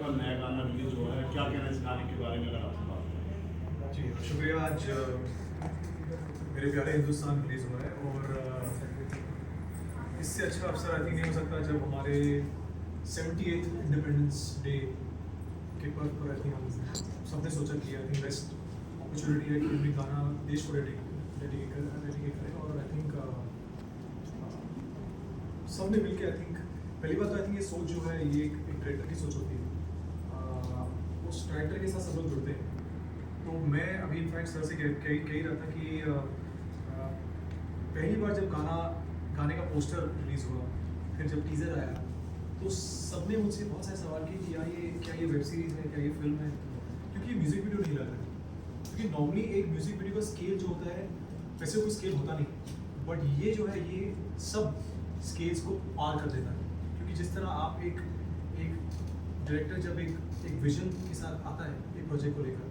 आपका नया गाना रिलीज हुआ है, क्या कहना है इस गाने के बारे में अगर आपसे बात करें? जी शुक्रिया। आज मेरे प्यारे हिंदुस्तान रिलीज़ हुआ है और इससे अच्छा अवसर आई थिंक नहीं हो सकता जब हमारे 78th इंडिपेंडेंस डे के पर्व पर आई थिंक हम सबने सोचा कि आई थिंक बेस्ट अपॉर्चुनिटी है कि अपनी गाना देश को डेडिकेट करें और आई थिंक सबने मिलकर आई थिंक पहली बात तो आई थिंक ये सोच जो है ये एक डायरेक्टर की सोच होती है। उस डायरेक्टर के साथ सब लोग जुड़ते हैं। तो मैं अभी इनफैक्ट सर से कह ही रहा था कि पहली बार जब गाने का पोस्टर रिलीज़ हुआ, फिर जब टीज़र आया, तो सबने मुझसे बहुत सारे सवाल किए कि क्या ये वेब सीरीज़ है, क्या ये फिल्म है, क्योंकि म्यूज़िक वीडियो नहीं लग रहा है। क्योंकि नॉर्मली एक म्यूज़िक वीडियो का स्केल जो होता है वैसे कोई स्केल होता नहीं, बट ये जो है ये सब स्केल्स को पार कर देता है। क्योंकि जिस तरह आप एक डायरेक्टर जब एक विजन के साथ आता है एक प्रोजेक्ट को लेकर,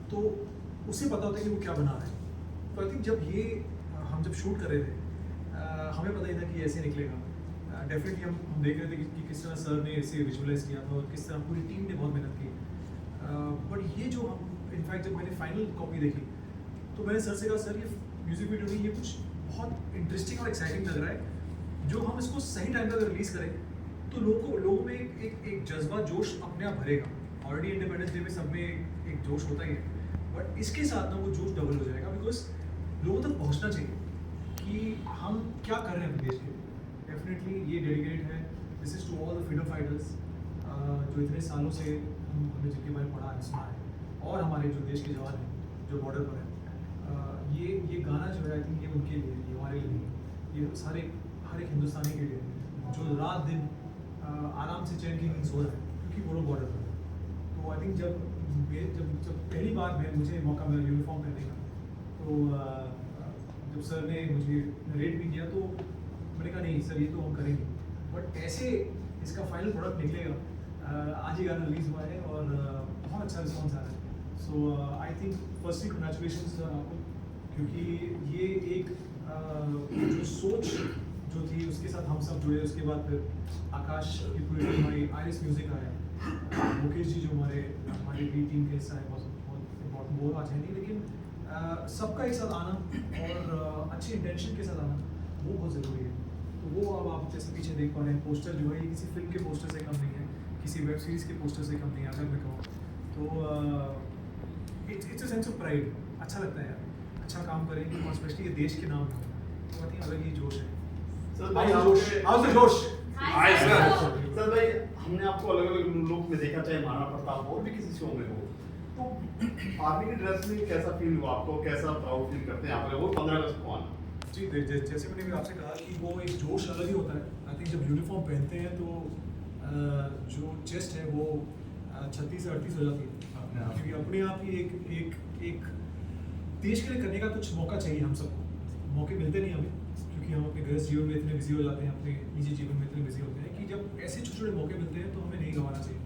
तो उसे पता होता है कि वो क्या बना रहा है। तो आई थिंक जब ये हम जब शूट कर रहे थे हमें पता ही था कि ऐसे निकलेगा। डेफिनेटली हम देख रहे थे कि किस तरह सर ने इसे विजुअलाइज किया था और किस तरह पूरी टीम ने बहुत मेहनत की। बट ये जो हम इनफैक्ट जब मैंने फाइनल कॉपी देखी तो मैंने सर से कहा, सर ये म्यूज़िक वीडियो नहीं, ये कुछ बहुत इंटरेस्टिंग और एक्साइटिंग लग रहा है। जो हम इसको सही टाइम पर रिलीज़ करें तो लोगों में एक जज्बा जोश अपने आप भरेगा। ऑलरेडी इंडिपेंडेंस डे में सब में एक जोश होता ही है, बट इसके साथ ना वो जोश डबल हो जाएगा। बिकॉज लोगों तक पहुंचना चाहिए कि हम क्या कर रहे हैं अपने देश के लिए। डेफिनेटली ये डेडिकेट है, this is to all the freedom fighters जो इतने सालों से हमने जिनके बारे में पढ़ा है, सुना है, और हमारे जो देश के जवान हैं जो बॉर्डर पर हैं। ये गाना जो है आई थिंक ये उनके लिए, ये हमारे लिए, ये हर एक हिंदुस्तानी के लिए जो रात दिन आराम से चैन की नींद सो रहा है, क्योंकि वो लोग बॉर्डर पर है। तो आई थिंक जब पहली बार मुझे मौका मिला यूनिफॉर्म पहनने का, तो जब सर ने मुझे रेट भी किया तो मैंने कहा नहीं सर ये तो हम करेंगे। बट ऐसे इसका फाइनल प्रोडक्ट निकलेगा। आज ही गाना रिलीज़ हुआ है और बहुत अच्छा रिस्पॉन्स आ रहा है। सो आई थिंक फर्स्टली कंग्रेचुलेशंस आपको, क्योंकि ये एक जो सोच जो थी उसके साथ हम सब जुड़े। उसके बाद फिर आकाश की पूरी टीम आई, आईरिस म्यूजिक आया, मुकेश जी जो हमारी टीम के हिस्सा है, बहुत इम्पोर्टेंट, वो आज है नहीं, लेकिन सबका एक साथ आना और अच्छे इंटेंशन के साथ आना वो बहुत ज़रूरी है। तो वो अब आप जैसे पीछे देख पा रहे हैं, पोस्टर जो है ये किसी फिल्म के पोस्टर से कम नहीं है, किसी वेब सीरीज़ के पोस्टर से कम नहीं है। अगर मैं कहूँ तो it's a sense of pride. अच्छा लगता है यार, अच्छा काम करेंगे और स्पेशली ये देश के नाम है, तो आई थिंक अलग ही जोश है। सर भाई सर भाई हमने आपको अलग अलग लुक में देखा, चाहे महाराणा प्रताप और भी किसी शो में हो, तो आर्मी की ड्रेस में कैसा फील हुआ आपको, कैसा प्राउड फील करते हैं आप, वो 15 अगस्त को आना? जी जैसे मैंने भी आपसे कहा कि वो एक जोश अलग ही होता है। आई थिंक जब यूनिफॉर्म पहनते हैं तो जो चेस्ट है वो 36 से 38 हो जाती है, क्योंकि अपने आप ही एक देश के लिए करने का कुछ मौका चाहिए। हम सबको मौके मिलते नहीं हमें, क्योंकि हम अपने गृहस्थ जीवन में इतने बिजी हो जाते हैं, अपने निजी जीवन में इतने बिजी होते हैं कि जब ऐसे छोटे छोटे मौके मिलते हैं तो हमें नहीं गंवाना चाहिए।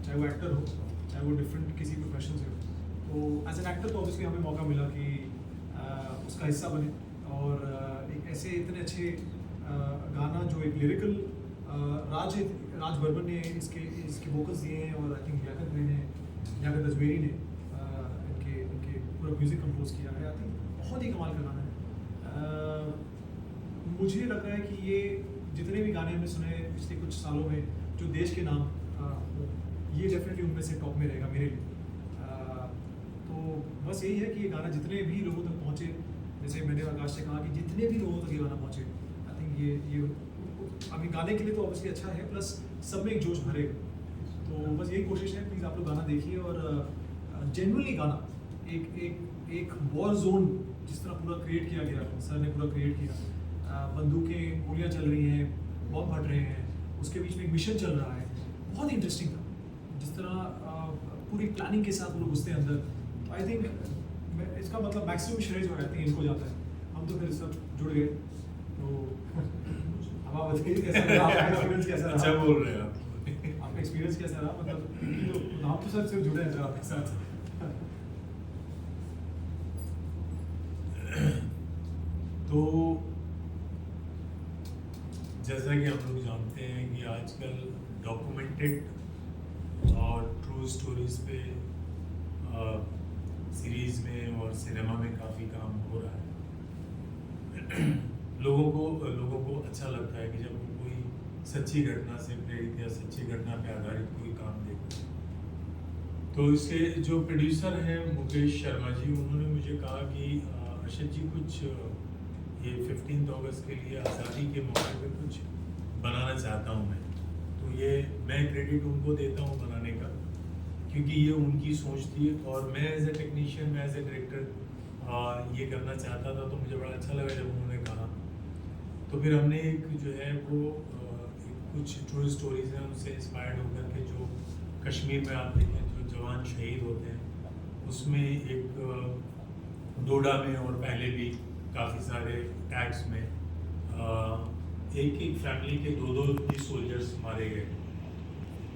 चाहे वो एक्टर हो, चाहे वो डिफरेंट किसी प्रोफेशन से हो। तो एज एन एक्टर तो ऑब्वियसली हमें मौका मिला कि उसका हिस्सा बने, और एक ऐसे इतने अच्छे गाना जो एक लिरिकल राज बर्मन ने इसके वोकल्स दिए हैं, और आई थिंक लियाकत अजमेरी ने इनके पूरा म्यूज़िक कंपोज किया है। आई थिंक बहुत ही कमाल का गाना है। मुझे लग रहा है कि ये जितने भी गाने हमने सुने पिछले कुछ सालों में जो देश के नाम ये डेफिनेटली उनमें से टॉप में रहेगा मेरे लिए। तो बस यही है कि ये गाना जितने भी लोगों तक पहुँचे, जैसे मैंने आकाश से कहा कि जितने भी लोगों तक ये गाना पहुँचे, आई थिंक ये अभी गाने के लिए तो ऑब्वियसली अच्छा है, प्लस सब में एक जोश भरेगा। तो बस यही कोशिश है, प्लीज़ आप लोग गाना देखिए और जेन्युइनली गाना एक वॉर जोन जिस तरह पूरा क्रिएट किया गया, सर ने पूरा क्रिएट किया। बंदूकें गोलियाँ चल रही हैं, बॉम्ब फट रहे हैं, उसके बीच में एक मिशन चल रहा है, बहुत इंटरेस्टिंग था। जिस तरह पूरी प्लानिंग के साथ वो लोग घुसते हैं अंदर, तो आई थिंक इसका मतलब मैक्सिमम श्रेय जो रहती है इनको जाता है। हम तो फिर सब जुड़ गए। तो अब आप बताइए कैसा रहा, आपका एक्सपीरियंस कैसा रहा? अच्छा बोल रहे हैं आप। आपका एक्सपीरियंस कैसा रहा? मतलब हम तो सब जुड़े हैं सर आपके साथ। तो जैसा कि हम लोग जानते हैं कि आजकल डॉक्यूमेंटेड और स्टोरीज पे सीरीज में और सिनेमा में काफ़ी काम हो रहा है। लोगों को अच्छा लगता है कि जब वो कोई सच्ची घटना से प्रेरित या सच्ची घटना पे आधारित कोई काम देखते हैं। तो इसके जो प्रोड्यूसर हैं मुकेश शर्मा जी, उन्होंने मुझे कहा कि अर्शद जी कुछ ये 15 अगस्त के लिए आज़ादी के मौके पे कुछ बनाना चाहता हूँ मैं। तो ये मैं क्रेडिट उनको देता हूँ बनाने का, क्योंकि ये उनकी सोच थी और मैं एज ए टेक्नीशियन, मैं एज ए डायरेक्टर ये करना चाहता था। तो मुझे बड़ा अच्छा लगा जब उन्होंने कहा। तो फिर हमने एक जो है वो कुछ ट्रू स्टोरीज हैं उनसे इंस्पायर्ड होकर के, जो कश्मीर में आप देखें जो जवान शहीद होते हैं, उसमें एक डोडा में और पहले भी काफ़ी सारे अटैक्स में एक फैमिली के दो भी सोल्जर्स मारे गए।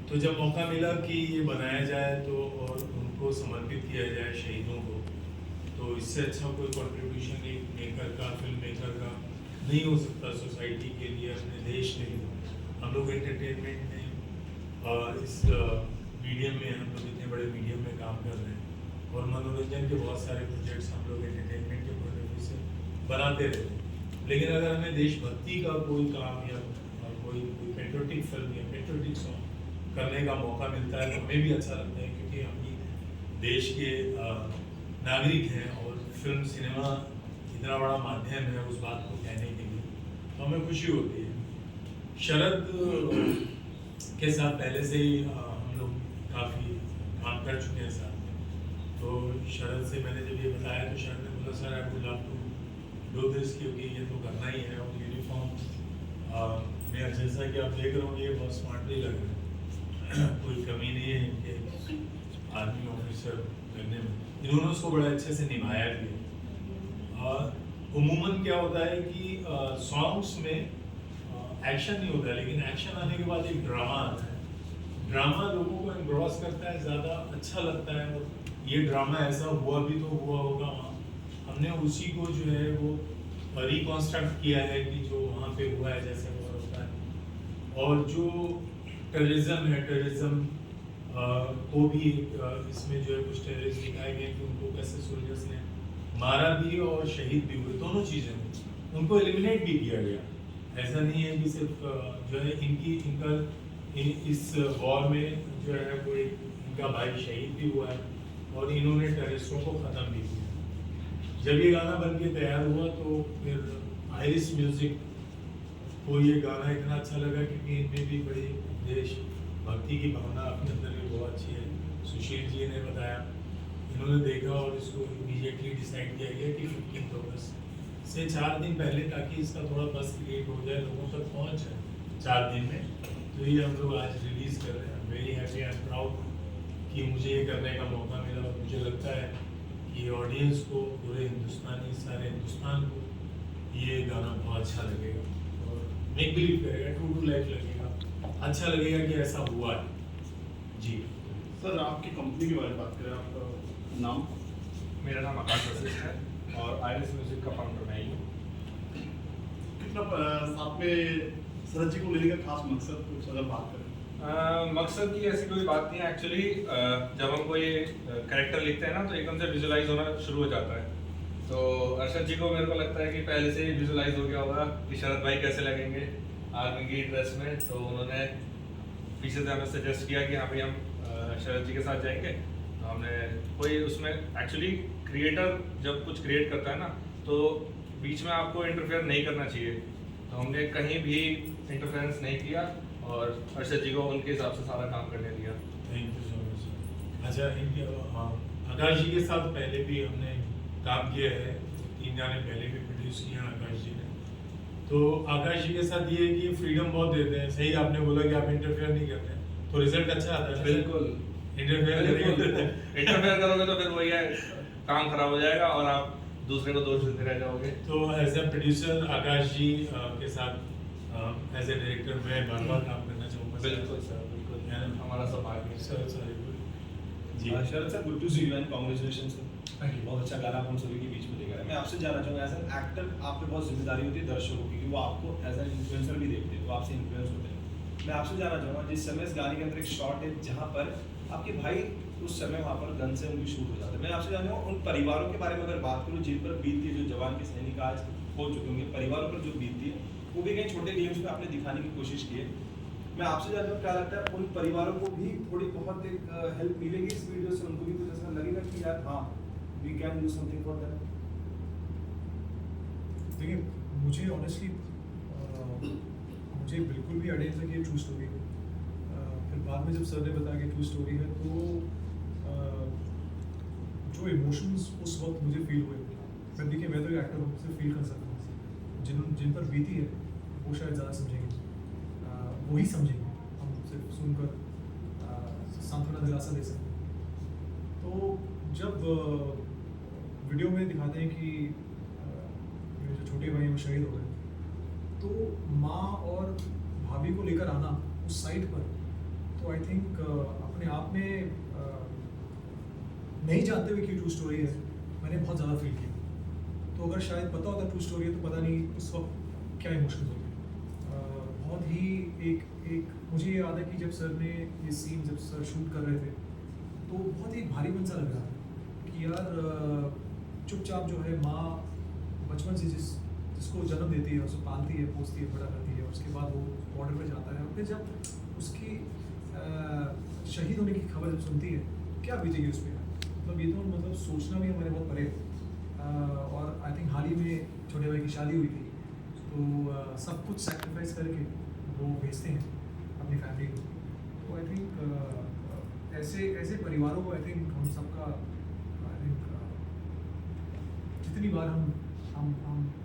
तो जब मौका मिला कि ये बनाया जाए तो और उनको समर्पित किया जाए शहीदों को, तो इससे अच्छा कोई कंट्रीब्यूशन एक मेकर का, फिल्म मेकर का नहीं हो सकता सोसाइटी के लिए, अपने देश के लिए। हम लोग एंटरटेनमेंट में और इस मीडियम में, हम लोग इतने बड़े मीडियम में काम कर रहे हैं और मनोरंजन के बहुत सारे प्रोजेक्ट्स हम लोग एंटरटेनमेंट के पॉइंट ऑफ व्यू से बनाते रहते हैं। लेकिन अगर हमें देशभक्ति का कोई काम या कोई पेट्रियोटिक फिल्म या पेट्रियोटिक सॉन्ग करने का मौका मिलता है तो हमें भी अच्छा लगता है, क्योंकि हम भी देश के नागरिक हैं और फिल्म सिनेमा इतना बड़ा माध्यम है उस बात को कहने के लिए, तो हमें खुशी होती है। शरद के साथ पहले से ही हम लोग काफ़ी काम कर चुके हैं साथ में। तो शरद से मैंने जब ये बताया तो शरद ने बोला sir I would love to do this, क्योंकि ये तो करना ही है। और यूनिफॉर्म में जैसा कि आप देख रहे हो ये बहुत स्मार्टली लग रहे हैं, कोई कमी नहीं है इनके आर्मी ऑफिसर लगने में। इन्होंने उसको बड़े अच्छे से निभाया भी है। उमूमन क्या होता है कि सॉन्ग्स में एक्शन नहीं होता है, लेकिन एक्शन आने के बाद एक ड्रामा आता है। ड्रामा लोगों को एनग्रॉस करता है, ज़्यादा अच्छा लगता है। और ये ड्रामा ऐसा हुआ भी तो हुआ होगा वहाँ, हमने उसी को जो है वो रिकॉन्स्ट्रक्ट किया है कि जो वहाँ पे हुआ है जैसे हुआ होता है। और जो टेररिज्म है, टेररिज्म को भी इसमें जो है कुछ टेररिस्ट दिखाए गए कि उनको कैसे सोल्जर्स ने मारा भी और शहीद भी हुए, दोनों चीज़ें उनको एलिमिनेट भी किया गया। ऐसा नहीं है कि सिर्फ जो है इनका इस वॉर में जो है वो इनका भाई शहीद भी हुआ है और इन्होंने टेररिस्टों को ख़त्म भी किया। जब ये गाना बन के तैयार हुआ तो फिर आयरिश म्यूज़िक को ये गाना इतना अच्छा लगा, क्योंकि इनमें भी बड़ी देश भक्ति की भावना अपने अंदर भी बहुत अच्छी है। सुशील जी ने बताया, इन्होंने देखा और इसको इमीडिएटली डिसाइड किया गया कि 15 अगस्त से 4 दिन पहले, ताकि इसका थोड़ा बस क्रिएट हो जाए, लोगों तक पहुंच जाए 4 दिन में। तो ये हम लोग आज रिलीज़ कर रहे हैं। वेरी हैप्पी एंड प्राउड कि मुझे ये करने का मौका मिला। और मुझे लगता है कि ऑडियंस को, पूरे हिंदुस्तानी, सारे हिंदुस्तान को ये गाना बहुत अच्छा लगेगा और मेक बिलीव करेगा, ट्रू टू लाइफ लगेगा, अच्छा लगेगा कि ऐसा हुआ है। जी सर, आपकी कंपनी के बारे में बात करें, आपका नाम? मेरा नाम आकाश वशिष्ठ है और आयरिश म्यूजिक का फाउंडर मैं ही हूँ। कितना साथ में शरद जी को लेने का खास मकसद कुछ अगर बात करें? मकसद की ऐसी कोई बात नहीं है। एक्चुअली जब हम कोई कैरेक्टर लिखते हैं ना तो एकदम से विजुलाइज होना शुरू हो जाता है। तो अर्शद जी को मेरे को लगता है कि पहले से ही विजुलाइज हो गया होगा कि शरद भाई कैसे लगेंगे आर्मी की ड्रेस में। तो उन्होंने पीछे से हमें सजेस्ट किया कि हाँ भाई हम शरद जी के साथ जाएंगे। तो हमने कोई उसमें एक्चुअली क्रिएटर जब कुछ क्रिएट करता है ना तो बीच में आपको इंटरफेयर नहीं करना चाहिए। तो हमने कहीं भी इंटरफेरेंस नहीं किया और अर्शद जी को उनके हिसाब से सारा काम करने दिया। Thank you so much. अच्छा, इनके आकाश जी के साथ पहले भी हमने काम किया है, 3 गाने पहले भी प्रोड्यूस किए हैं आकाश जी ने। तो आकाश जी के साथ ये है कि फ्रीडम बहुत देते हैं। सही आपने बोला कि आप इंटरफेयर नहीं करते हैं तो रिजल्ट अच्छा आता है। बिल्कुल, इंटरफेयर इंटरफेयर करोगे तो फिर वही है, काम खराब हो जाएगा और आप दूसरे को दोष देते रह जाओगे। तो एज ए प्रोड्यूसर आकाश जी के साथ एज ए डायरेक्टर मैं बार काम करना चाहूँगा। बिल्कुल सर, बिल्कुल, हमारा सौभाग्य है। Sir ji Sharad sir, good to see you and congratulations sir. बहुत अच्छा गाना आप हम सभी के बीच में लेकर आए। मैं आपसे जानना चाहूँगा, एज एन एक्टर आप पे बहुत जिम्मेदारी होती है दर्शकों की, कि वो आपको एज एन इन्फ्लुएंसर भी देखते हैं, वो आपसे इन्फ्लुएंस होते हैं। मैं आपसे जानना चाहूँगा, जिस समय इस गाने के अंदर एक शॉट है जहाँ पर आपके भाई उस समय वहाँ पर गन से उनकी शूट हो जाता है, मैं आपसे जानना चाहूँगा उन परिवारों के बारे में अगर बात करूँ जिन पर बीतती है, जो जवान के सैनिक आज हो चुके होंगे, परिवारों पर जो बीतती है वो भी कहीं छोटे ग्लिम्स में आपने दिखाने की कोशिश की है। मैं आपसे जानना क्या लगता है उन परिवारों को भी थोड़ी बहुत एक हेल्प मिलेगी इस वीडियो से, उनको भी कुछ ऐसा लगेगा कि यार हाँ we can do something for that? देखिए, मुझे ऑनेस्टली मुझे बिल्कुल भी आइडिया था कि ये ट्रू स्टोरी है। फिर बाद में जब सर ने बताया कि ट्रू स्टोरी है तो जो इमोशंस उस वक्त मुझे फील हुए, मैं देखिए मैं तो एक एक्टर हूँ, सिर्फ फील कर सकता हूँ। जिन पर बीती है वो शायद ज़्यादा समझेंगे, वही समझेंगे, हम सिर्फ सुनकर सांत्वना दिलासा दे सकते हैं। तो जब वीडियो में दिखाते हैं कि मेरे जो छोटे भाई हैं वो शहीद हो गए, तो माँ और भाभी को लेकर आना उस साइट पर, तो आई थिंक अपने आप में नहीं जानते हुए कि ट्रू स्टोरी है, मैंने बहुत ज़्यादा फील किया। तो अगर शायद पता होता ट्रू स्टोरी है तो पता नहीं उस वक्त क्या इमोशन होते। बहुत ही एक मुझे ये याद है कि जब सर ने ये सीन जब सर शूट कर रहे थे तो बहुत ही भारीपन सा लग रहा था कि यार चुपचाप जो है माँ बचपन से जिसको जन्म देती है, उसे पालती है, पोसती है, बड़ा करती है, उसके बाद वो बॉर्डर पर जाता है और फिर जब उसकी शहीद होने की खबर जब सुनती है, क्या बीतेगी उस पर। मतलब ये तो मतलब सोचना भी हमारे बहुत परे है। और आई थिंक हाल ही में छोटे भाई की शादी हुई थी, तो सब कुछ सैक्रिफाइस करके वो भेजते हैं अपनी फैमिली को। तो आई थिंक ऐसे परिवारों को आई थिंक हम सबका आई थिंक जितनी बार हम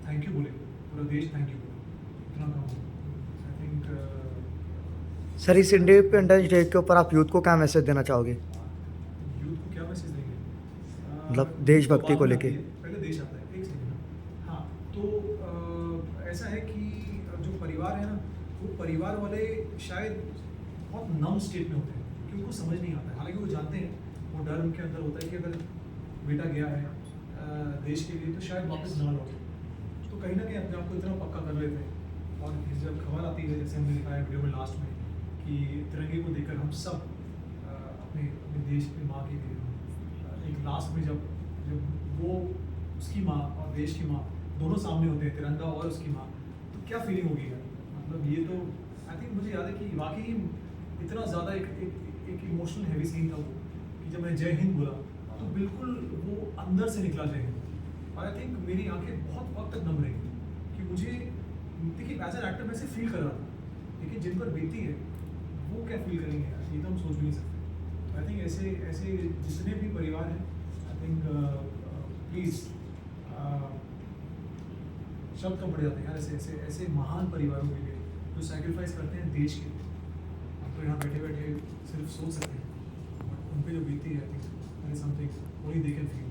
थैंक यू बोले, पूरा देश थैंक यू बोले, इतना कम हो। आई थिंक सर इस इंडिपेंडेंस डे के ऊपर आप यूथ को क्या मैसेज देना चाहोगे? यूथ को क्या मैसेज देंगे? मतलब देशभक्ति को लेके। पहले देश आता है, एक सेकंड ना। हाँ, तो ऐसा है कि जो परिवार है ना, वो परिवार वाले शायद बहुत नम स्टेट में होते हैं कि उनको समझ नहीं आता है। हालांकि वो जानते हैं, वो डर उनके अंदर होता है कि अगर बेटा गया है देश के लिए तो शायद वापस ना लौटे। तो कहीं ना कहीं अपने आप को इतना पक्का कर लेते हैं। और फिर जब खबर आती है, जैसे हमने दिखाया वीडियो में लास्ट में, कि तिरंगे को देखकर हम सब अपने देश की माँ के लिए एक लास्ट में जब वो उसकी माँ और देश की माँ दोनों सामने होते हैं, तिरंगा और उसकी माँ, तो क्या फीलिंग होगी यार। मतलब ये तो आई थिंक मुझे याद है कि वाकई इतना ज़्यादा एक इमोशनल हैवी सीन था वो, कि जब मैंने जय हिंद बोला तो बिल्कुल वो अंदर से निकला जय हिंद। और आई थिंक मेरी आंखें बहुत वक्त तक नम रही कि मुझे, देखिए एज एन एक्टर मैं सिर्फ फील कर रहा था, लेकिन जिन पर बीती है वो क्या फील करेंगे यार, ये तो हम सोच भी नहीं सकते। आई थिंक ऐसे जितने भी परिवार हैं, आई थिंक प्लीज़ शब्द कम पड़ जाते हैं यार ऐसे महान परिवारों के लिए जो सैक्रिफाइस करते हैं देश के लिए। हम तो यहाँ बैठे बैठे सिर्फ सोच सकते हैं, बट उन पर जो बीती है I think something only they can feel.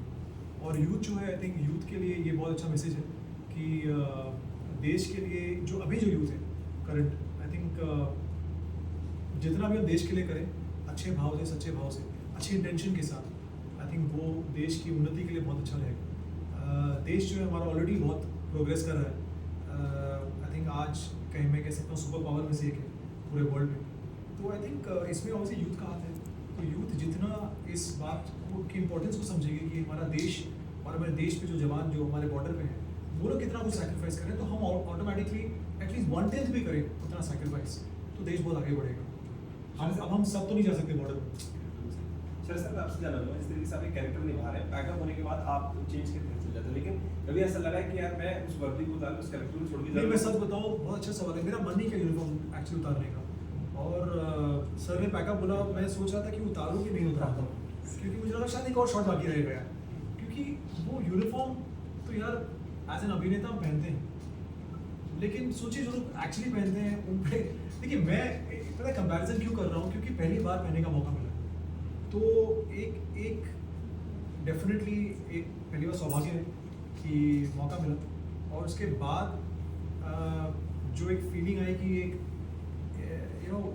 और यूथ जो है, आई थिंक यूथ के लिए ये बहुत अच्छा मैसेज है कि देश के लिए जो अभी जो यूथ है करंट, आई थिंक जितना भी हम देश के लिए करें अच्छे भाव से, सच्चे भाव से, अच्छे इंटेंशन के साथ, आई थिंक वो देश की उन्नति के लिए बहुत अच्छा रहेगा। देश जो है हमारा ऑलरेडी बहुत प्रोग्रेस कर रहा है। आई थिंक आज कहीं मैं कह सकता हूँ सुपर पावर में से एक है पूरे वर्ल्ड में। तो आई थिंक इसमें ऑब्वियसली यूथ का हाथ है। तो यूथ जितना इस बात को की इम्पोर्टेंस को समझेगी कि हमारा देश और हमारे देश पे जो जवान जो हमारे बॉर्डर पे हैं वो लोग कितना कुछ सैक्रिफाइस करें, तो हम ऑटोमेटिकली एटलीस्ट 1/10 भी करें उतना सैक्रिफाइस, तो देश बहुत आगे बढ़ेगा। अब हम सब तो नहीं जा सकते बॉर्डर पर। सर मैं आपसे जानना चाहूँगा, इस तरीके से आप एक कैरेक्टर निभा रहे हैं, पैकअप होने के बाद आप चेंज करके चल जाते हैं, लेकिन कभी ऐसा लगा है कि यार मैं उस वर्दी को उतार उस कैरेक्टर को छोड़ के नहीं, मैं सच बताऊँ, बहुत अच्छा सवाल है। मेरा मन नहीं किया यूनिफॉर्म एक्चुअली उतारने का, और सर ने पैकअप बोला, मैं सोच रहा था कि उतारूँ कि नहीं उतारता, क्योंकि मुझे लगा शायद एक और शॉट बाकी रहेगा यार, क्योंकि वो यूनिफॉर्म तो यार एज एन अभिनेता हम पहनते हैं, लेकिन सोचिए जो लोग एक्चुअली पहनते हैं उन पे, देखिए मैं पता कंपैरिजन क्यों कर रहा हूँ, क्योंकि पहली बार पहनने का मौका मिला, तो एक डेफिनेटली एक पहली बार सौभाग्य है कि मौका मिला, और उसके बाद जो एक फीलिंग आई कि एक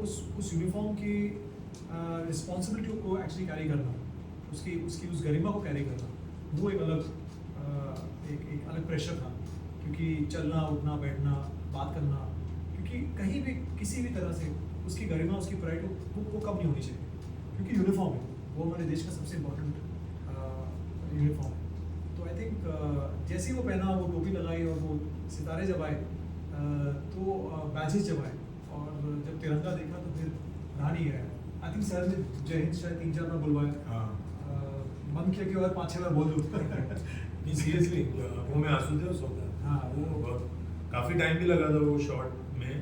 उस यूनिफॉर्म की रिस्पॉन्सिबिलिटी को एक्चुअली कैरी करना, उसकी उस गरिमा को कैरी करना, वो एक अलग प्रेशर था, क्योंकि चलना उठना बैठना बात करना, क्योंकि कहीं भी किसी भी तरह से उसकी गरिमा उसकी प्राइड वो कम नहीं होनी चाहिए, क्योंकि यूनिफॉर्म है वो, हमारे देश का सबसे इम्पोर्टेंट यूनिफॉर्म है। तो आई थिंक जैसे ही वो पहना, वो टोपी लगाई और वो सितारे जब आए तो बैजेस जब आए और जब तिरंगा देखा तो फिर रहा नहीं गया। आई थिंक सर ने जय हिंद शायद 3-4 बार बुलवाया, हाँ मन किया कि और 5-6 बार बोल दूँ। नहीं सीरियसली आंखों में आंसू थे उस वक्त। हाँ, वो वो- बहुत काफ़ी टाइम भी लगा था वो शॉट में,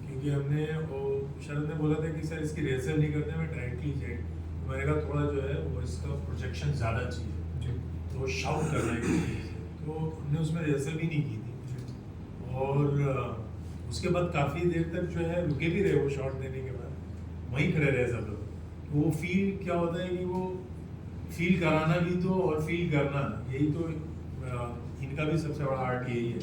क्योंकि हमने वो शरद ने बोला था कि सर इसकी रिहर्सल नहीं करते, मैं डायरेक्टली जाए, मैंने कहा थोड़ा जो है वो इसका प्रोजेक्शन ज़्यादा चाहिए, जी तो शाउट करना है किसी चीज़ से, तो हमने उसमें रिहर्सल भी नहीं की थी। और उसके बाद काफ़ी देर तक जो है रुके भी रहे वो शॉट देने के बाद, वहीं खड़े रहे सब लोग। तो वो फील क्या होता है कि वो फील कराना भी तो और फील करना, यही तो इनका भी सबसे बड़ा आर्ट यही है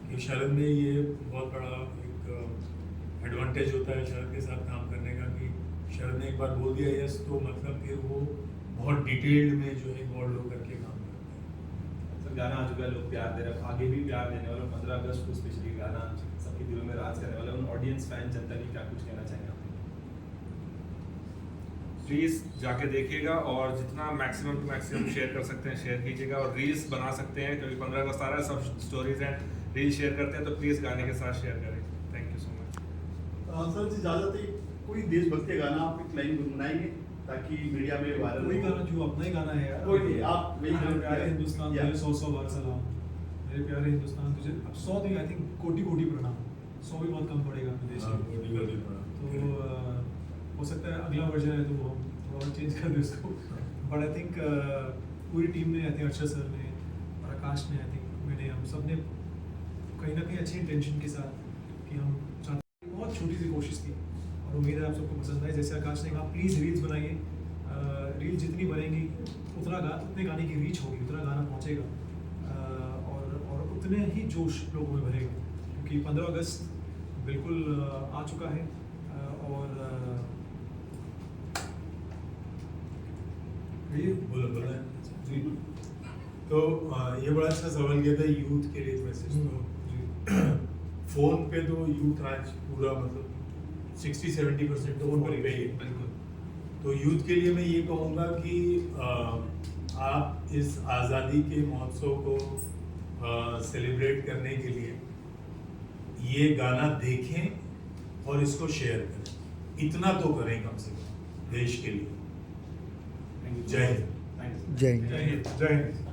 कि शरद में ये बहुत बड़ा एक एडवांटेज होता है शरद के साथ काम करने का, कि शरद ने एक बार बोल दिया यस तो मतलब फिर वो बहुत डिटेल्ड में जो है इन्वॉल्व होकर के काम करते हैं। सर गाना आ चुका है, लोग प्यार दे रहे हैं, आगे भी प्यार देने वाले, 15 अगस्त को स्पेशली गाना सबके दिलों में राज करने वाला, उन ऑडियंस फैन जनता की क्या कुछ कहना चाहेंगे आप? प्लीज़ जाके देखिएगा और जितना मैक्सिमम टू मैक्सिमम शेयर कर सकते हैं शेयर कीजिएगा, और रील्स बना सकते हैं क्योंकि 15 अगस्त आ रहा है, सब स्टोरीज हैं, रील शेयर करते हैं, तो प्लीज़ गाने के साथ शेयर करें। Thank you so much. Sir ji ज़्यादा कोई देशभक्ति गाना आप एक लाइन गुनगुनाएंगे ताकि मीडिया में वायरल कोई हो। गाना क्यों, अपना ही गाना है यार। कोई नहीं, आप वही मेरे गाना प्यारे गाइए। हिंदुस्तान या। तुझे 100 बार सलाम, मेरे प्यारे हिंदुस्तान तुझे, अब 100 नहीं, आई थिंक कोटि प्रणाम, 100 भी बहुत कम पड़ेगा अपने देश हाँ, में। वो भी कर देना। तो हो सकता है अगला वर्जन है तो वो हम थोड़ा और चेंज कर दें उसको, बट आई थिंक पूरी टीम ने, आई थिंक अर्षद सर ने और आकाश ने, आई थिंक मैंने, हम सब ने कहीं ना कहीं अच्छी इंटेंशन के साथ कि हम चाहते, बहुत छोटी सी कोशिश थी और उम्मीद है आप सबको पसंद आए। जैसे आकाश ने कहा प्लीज़ रील्स बनाइए, रील जितनी बनेगी उतने गाने की रीच होगी, उतना गाना पहुँचेगा और उतने ही जोश लोगों में भरेगा, क्योंकि 15 अगस्त बिल्कुल आ चुका है और ये बोलो बोला जी। तो ये बड़ा अच्छा सवाल किया था यूथ के लिए मैसेज। तो फोन पे तो यूथ आज पूरा मतलब 60-70% तो फोन पर ही है। बिल्कुल। तो यूथ के लिए मैं ये कहूँगा कि आप इस आज़ादी के महोत्सव को सेलिब्रेट करने के लिए ये गाना देखें और इसको शेयर करें, इतना तो करें कम से कम देश के लिए। जय हिंद। Thank you. जय हिंद। जय हिंद।